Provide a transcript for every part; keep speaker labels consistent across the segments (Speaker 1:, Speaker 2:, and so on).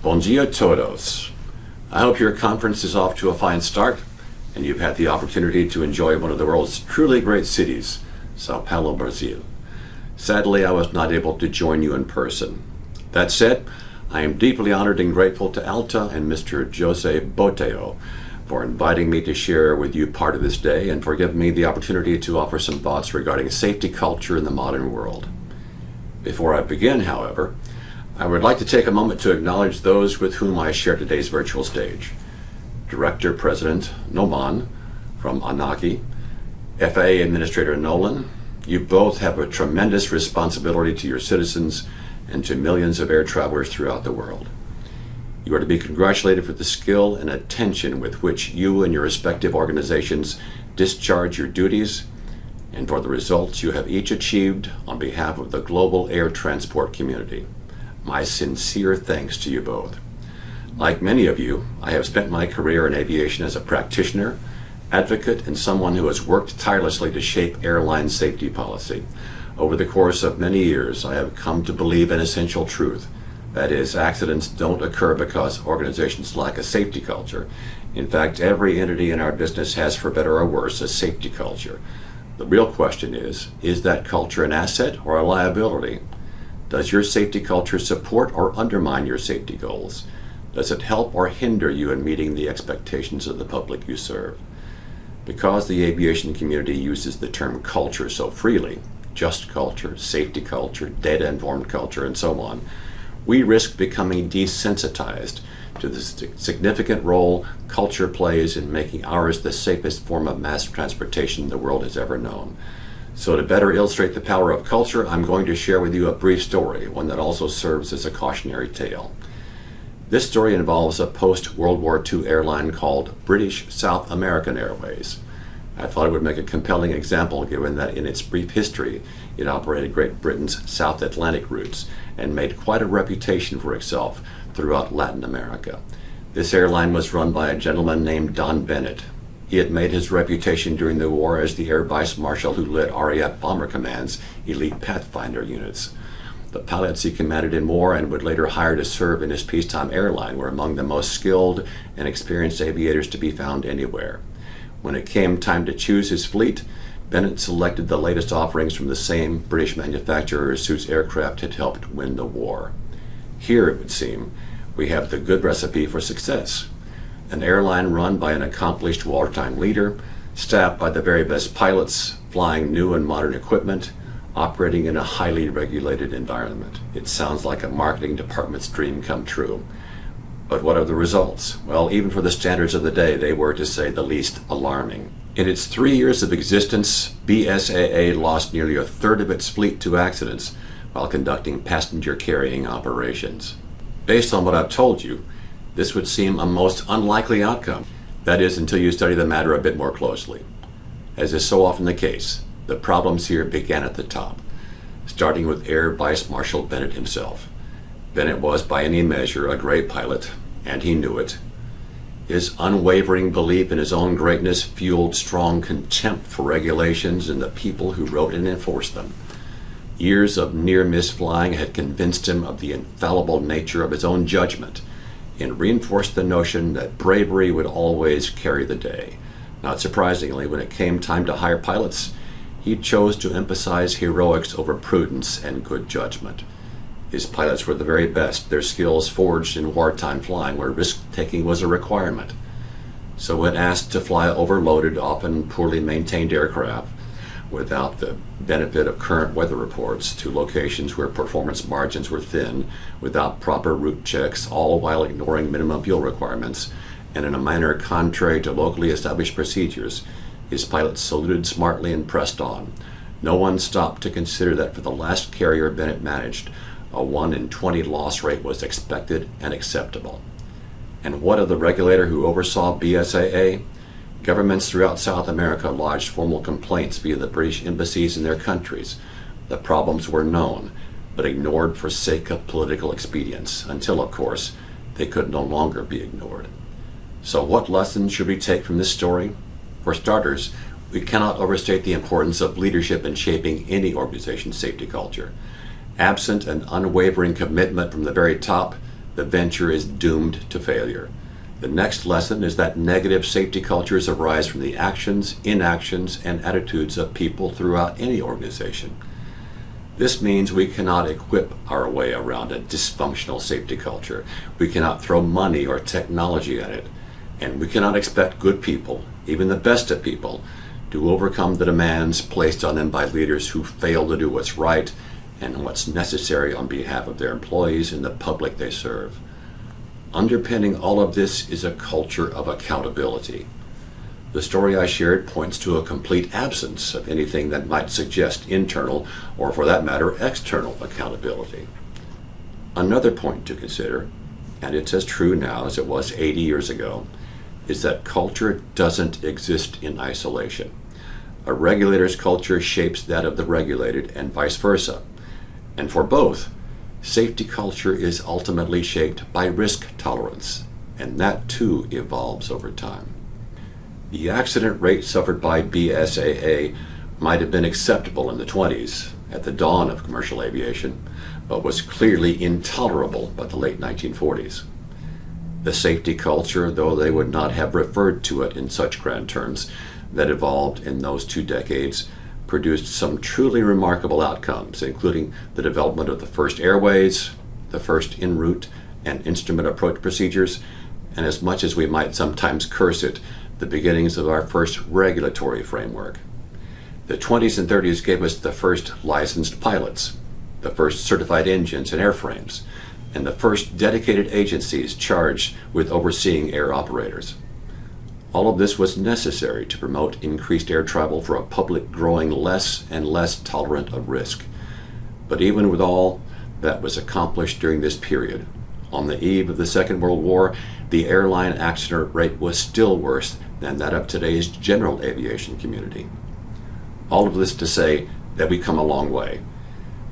Speaker 1: Bom dia todos. I hope your conference is off to a fine start and you've had the opportunity to enjoy one of the world's truly great cities, Sao Paulo, Brazil. Sadly, I was not able to join you in person. That said, I am deeply honored and grateful to ALTA and Mr. Jose Boteo for inviting me to share with you part of this day and for giving me the opportunity to offer some thoughts regarding safety culture in the modern world. Before I begin, however, I would like to take a moment to acknowledge those with whom I share today's virtual stage. Director President Noman from Anaki, FAA Administrator Nolan, you both have a tremendous responsibility to your citizens and to millions of air travelers throughout the world. You are to be congratulated for the skill and attention with which you and your respective organizations discharge your duties and for the results you have each achieved on behalf of the global air transport community. My sincere thanks to you both. Like many of you, I have spent my career in aviation as a practitioner, advocate, and someone who has worked tirelessly to shape airline safety policy. Over the course of many years, I have come to believe an essential truth. That is, accidents don't occur because organizations lack a safety culture. In fact, every entity in our business has, for better or worse, a safety culture. The real question is that culture an asset or a liability? Does your safety culture support or undermine your safety goals? Does it help or hinder you in meeting the expectations of the public you serve? Because the aviation community uses the term culture so freely, just culture, safety culture, data-informed culture, and so on, we risk becoming desensitized to the significant role culture plays in making ours the safest form of mass transportation the world has ever known. So to better illustrate the power of culture, I'm going to share with you a brief story, one that also serves as a cautionary tale. This story involves a post-World War II airline called British South American Airways. I thought it would make a compelling example given that in its brief history, it operated Great Britain's South Atlantic routes and made quite a reputation for itself throughout Latin America. This airline was run by a gentleman named Don Bennett. He had made his reputation during the war as the Air Vice Marshal who led RAF Bomber Command's elite Pathfinder units. The pilots he commanded in war and would later hire to serve in his peacetime airline were among the most skilled and experienced aviators to be found anywhere. When it came time to choose his fleet, Bennett selected the latest offerings from the same British manufacturers whose aircraft had helped win the war. Here, it would seem, we have the good recipe for success. An airline run by an accomplished wartime leader, staffed by the very best pilots, flying new and modern equipment, operating in a highly regulated environment. It sounds like a marketing department's dream come true. But what are the results? Well, even for the standards of the day, they were, to say the least, alarming. In its 3 years of existence, BSAA lost nearly a third of its fleet to accidents while conducting passenger carrying operations. Based on what I've told you, this would seem a most unlikely outcome. That is, until you study the matter a bit more closely. As is so often the case, the problems here began at the top, starting with Air Vice Marshal Bennett himself. Bennett was by any measure a great pilot, and he knew it. His unwavering belief in his own greatness fueled strong contempt for regulations and the people who wrote and enforced them. Years of near-miss flying had convinced him of the infallible nature of his own judgment and reinforced the notion that bravery would always carry the day. Not surprisingly, when it came time to hire pilots, he chose to emphasize heroics over prudence and good judgment. His pilots were the very best, their skills forged in wartime flying where risk-taking was a requirement. So when asked to fly overloaded, often poorly maintained aircraft without the benefit of current weather reports to locations where performance margins were thin, without proper route checks, all while ignoring minimum fuel requirements, and in a manner contrary to locally established procedures, his pilots saluted smartly and pressed on. No one stopped to consider that for the last carrier Bennett managed, a 1 in 20 loss rate was expected and acceptable. And what of the regulator who oversaw BSAA? Governments throughout South America lodged formal complaints via the British embassies in their countries. The problems were known, but ignored for sake of political expedience, until, of course, they could no longer be ignored. So what lessons should we take from this story? For starters, we cannot overstate the importance of leadership in shaping any organization's safety culture. Absent an unwavering commitment from the very top, the venture is doomed to failure. The next lesson is that negative safety cultures arise from the actions, inactions, and attitudes of people throughout any organization. This means we cannot equip our way around a dysfunctional safety culture. We cannot throw money or technology at it. And we cannot expect good people, even the best of people, to overcome the demands placed on them by leaders who fail to do what's right and what's necessary on behalf of their employees and the public they serve. Underpinning all of this is a culture of accountability. The story I shared points to a complete absence of anything that might suggest internal, or for that matter, external accountability. Another point to consider, and it's as true now as it was 80 years ago, is that culture doesn't exist in isolation. A regulator's culture shapes that of the regulated and vice versa. And for both, safety culture is ultimately shaped by risk tolerance, and that too evolves over time. The accident rate suffered by BSAA might have been acceptable in the 20s, at the dawn of commercial aviation, but was clearly intolerable by the late 1940s. The safety culture, though they would not have referred to it in such grand terms, that evolved in those 2 decades produced some truly remarkable outcomes, including the development of the first airways, the first en route and instrument approach procedures, and as much as we might sometimes curse it, the beginnings of our first regulatory framework. The 20s and 30s gave us the first licensed pilots, the first certified engines and airframes, and the first dedicated agencies charged with overseeing air operators. All of this was necessary to promote increased air travel for a public growing less and less tolerant of risk. But even with all that was accomplished during this period, on the eve of the Second World War, the airline accident rate was still worse than that of today's general aviation community. All of this to say that we've come a long way.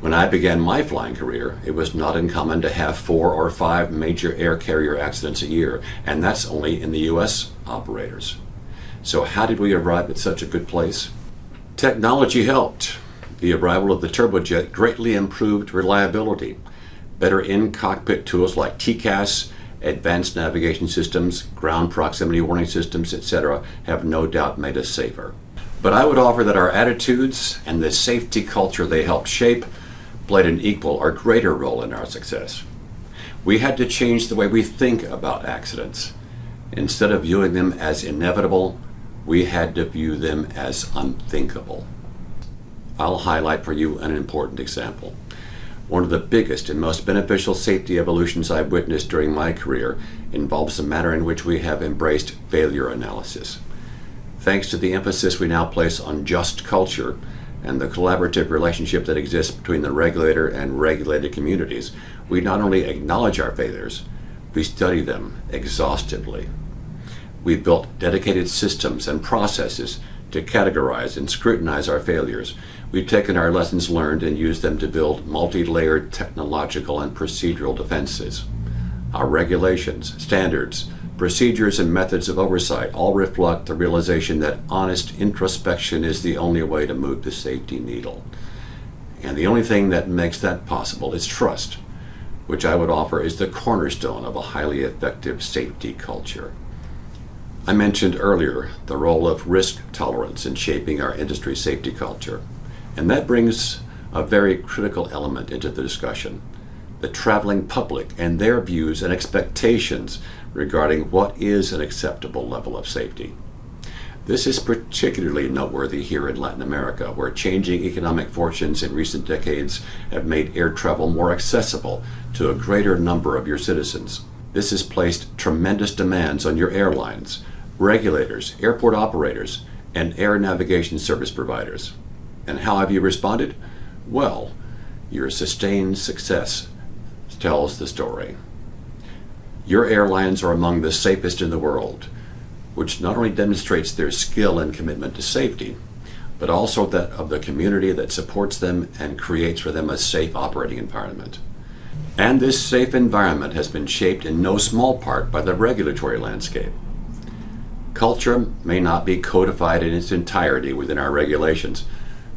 Speaker 1: When I began my flying career, it was not uncommon to have 4 or 5 major air carrier accidents a year, and that's only in the U.S. operators. So how did we arrive at such a good place? Technology helped. The arrival of the turbojet greatly improved reliability. Better in-cockpit tools like TCAS, advanced navigation systems, ground proximity warning systems, etc. have no doubt made us safer. But I would offer that our attitudes and the safety culture they helped shape played an equal or greater role in our success. We had to change the way we think about accidents. Instead of viewing them as inevitable, we had to view them as unthinkable. I'll highlight for you an important example. One of the biggest and most beneficial safety evolutions I've witnessed during my career involves the manner in which we have embraced failure analysis. Thanks to the emphasis we now place on just culture and the collaborative relationship that exists between the regulator and regulated communities, we not only acknowledge our failures, we study them exhaustively. We've built dedicated systems and processes to categorize and scrutinize our failures. We've taken our lessons learned and used them to build multi-layered technological and procedural defenses. Our regulations, standards, procedures, and methods of oversight all reflect the realization that honest introspection is the only way to move the safety needle. And the only thing that makes that possible is trust, which I would offer is the cornerstone of a highly effective safety culture. I mentioned earlier the role of risk tolerance in shaping our industry safety culture, and that brings a very critical element into the discussion: the traveling public and their views and expectations regarding what is an acceptable level of safety. This is particularly noteworthy here in Latin America, where changing economic fortunes in recent decades have made air travel more accessible to a greater number of your citizens. This has placed tremendous demands on your airlines, regulators, airport operators, and air navigation service providers. And how have you responded? Well, your sustained success tells the story. Your airlines are among the safest in the world, which not only demonstrates their skill and commitment to safety, but also that of the community that supports them and creates for them a safe operating environment. And this safe environment has been shaped in no small part by the regulatory landscape. Culture may not be codified in its entirety within our regulations,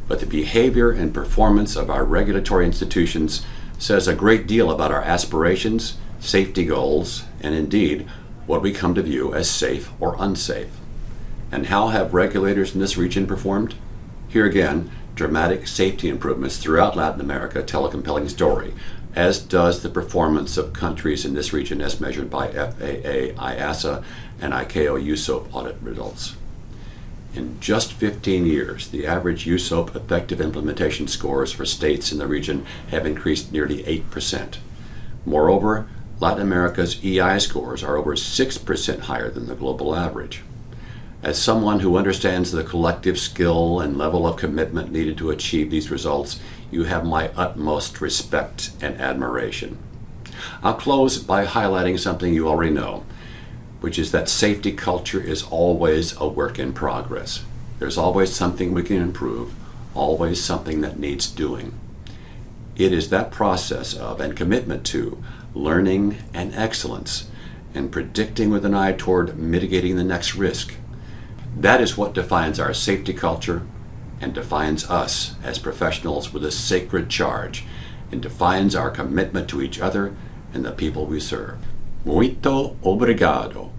Speaker 1: but the behavior and performance of our regulatory institutions says a great deal about our aspirations, safety goals, and indeed what we come to view as safe or unsafe. And how have regulators in this region performed? Here again, dramatic safety improvements throughout Latin America tell a compelling story, as does the performance of countries in this region as measured by FAA, IASA, and ICAO USOAP audit results. In just 15 years, the average USOAP effective implementation scores for states in the region have increased nearly 8%. Moreover, Latin America's EI scores are over 6% higher than the global average. As someone who understands the collective skill and level of commitment needed to achieve these results, you have my utmost respect and admiration. I'll close by highlighting something you already know, which is that safety culture is always a work in progress. There's always something we can improve, always something that needs doing. It is that process of and commitment to learning and excellence and predicting with an eye toward mitigating the next risk. That is what defines our safety culture and defines us as professionals with a sacred charge and defines our commitment to each other and the people we serve. Muito obrigado.